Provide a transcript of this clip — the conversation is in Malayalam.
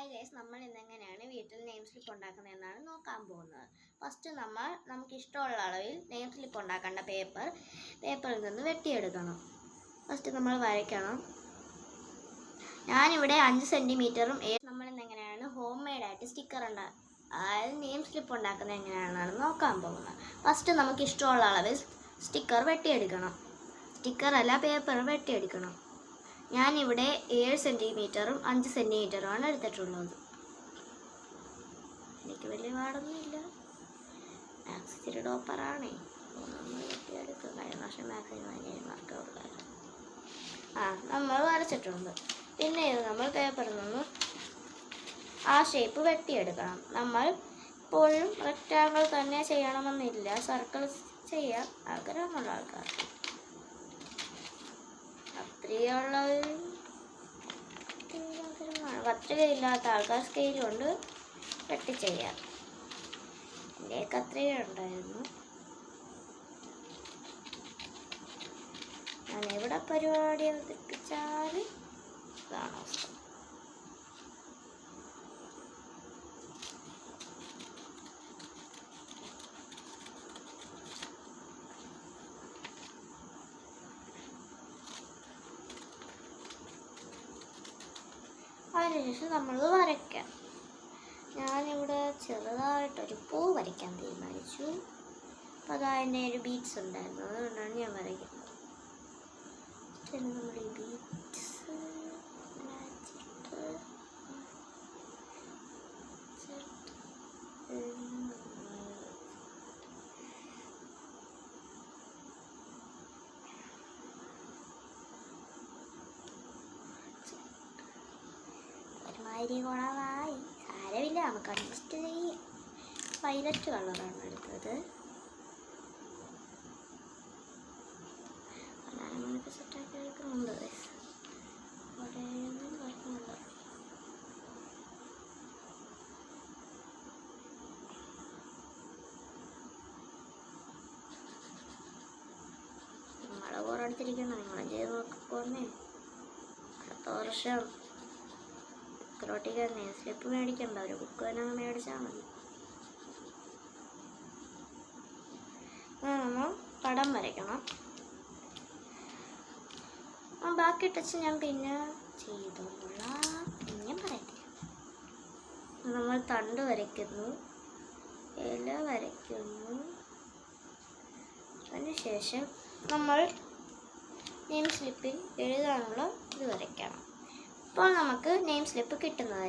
ഹായ് ഗൈസ്, നമ്മൾ ഇന്നെങ്ങനെയാണ് വീട്ടിൽ നെയിം സ്ലിപ്പ് ഉണ്ടാക്കുന്നതെന്നാണ് നോക്കാൻ പോകുന്നത്. ഫസ്റ്റ് നമുക്ക് ഇഷ്ടമുള്ള അളവിൽ നെയിം സ്ലിപ്പ് ഉണ്ടാക്കേണ്ട പേപ്പറിൽ നിന്ന് വെട്ടിയെടുക്കണം. ഫസ്റ്റ് നമ്മൾ വരയ്ക്കണം. ഞാനിവിടെ 5 സെൻറ്റിമീറ്ററും നമ്മൾ ഇന്നെങ്ങനെയാണ് ഹോം മെയ്ഡായിട്ട് സ്റ്റിക്കർ അതായത് നെയിം സ്ലിപ്പ് ഉണ്ടാക്കുന്നത് എങ്ങനെയാണെന്നാണ് നോക്കാൻ പോകുന്നത്. ഫസ്റ്റ് നമുക്ക് ഇഷ്ടമുള്ള അളവിൽ സ്റ്റിക്കർ വെട്ടിയെടുക്കണം. സ്റ്റിക്കറല്ല, പേപ്പർ വെട്ടിയെടുക്കണം. ഞാനിവിടെ 7 സെൻറ്റിമീറ്ററും 5 സെൻറ്റിമീറ്ററുമാണ് എടുത്തിട്ടുള്ളത്. എനിക്ക് വലിയ പാടൊന്നുമില്ല. മാത്സ് ഇച്ചിരി ഡോപ്പറാണേ. നമ്മൾ വെട്ടിയെടുക്കും. കഴിഞ്ഞ വർഷം മാത്സിന് ഭയങ്കര മാർക്ക് കൊടുക്കാറ്. നമ്മൾ വരച്ചിട്ടുണ്ട്. പിന്നെ ഇത് നമ്മൾ പേപ്പറിൽ നിന്ന് ആ ഷേപ്പ് വെട്ടിയെടുക്കണം. നമ്മൾ എപ്പോഴും റെക്റ്റാങ്കിൾ തന്നെ ചെയ്യണമെന്നില്ല, സർക്കിൾ ചെയ്യാൻ ആഗ്രഹമുള്ള ആൾക്കാർക്ക്. കത്രികയില്ലാത്ത ആൾക്കാർ സ്കെയിൽ കൊണ്ട് വെട്ടി ചെയ്യാം. എൻ്റെ കത്രിക ഉണ്ടായിരുന്നു. ഞാൻ എവിടെ പരിപാടി അവതരിപ്പിച്ചാൽ ഇതാണ് അവസ്ഥ. അതിനുശേഷം നമ്മളത് വരയ്ക്കാം. ഞാനിവിടെ ചെറുതായിട്ടൊരു പൂ വരയ്ക്കാൻ തീരുമാനിച്ചു. അപ്പോൾ അതിൻ്റെ ഒരു ബീഡ്സ് ഉണ്ടായിരുന്നു, അതുകൊണ്ടാണ് ഞാൻ വരയ്ക്കുന്നത്. നമ്മൾ ഈ ബീഡ്സ് കുളമായി സാരമില്ല, നമുക്ക് അഡ്ജസ്റ്റ് ചെയ്യാം. വയലറ്റ് കളറാണ് എടുത്തത്. നമുക്ക് സെറ്റാക്കി എടുക്കുന്നുണ്ട്. നിങ്ങളെ ബോറടിച്ചിരിക്കണം, നിങ്ങളെ ചെയ്ത് നോക്കിപ്പോന്നേ. അടുത്ത വർഷം ക്രോട്ടിക്ക് നെയിം സ്ലിപ്പ് മേടിക്കണ്ട, ഒരു ബുക്ക് തന്നെ മേടിച്ചാൽ മതി. നമ്മൾ പടം വരയ്ക്കണം. ബാക്കി ടച്ച് ഞാൻ പിന്നെ ചെയ്തോളാം, പിന്നെ പറയത്തില്ല. നമ്മൾ തണ്ട് വരയ്ക്കുന്നു, ഇല വരയ്ക്കുന്നു. അതിനുശേഷം നമ്മൾ നെയിം സ്ലിപ്പിൽ എഴുതാനുള്ള ഇത് വരയ്ക്കണം. അപ്പോൾ നമുക്ക് നെയിം സ്ലിപ്പ് കിട്ടുന്നതായിരിക്കും.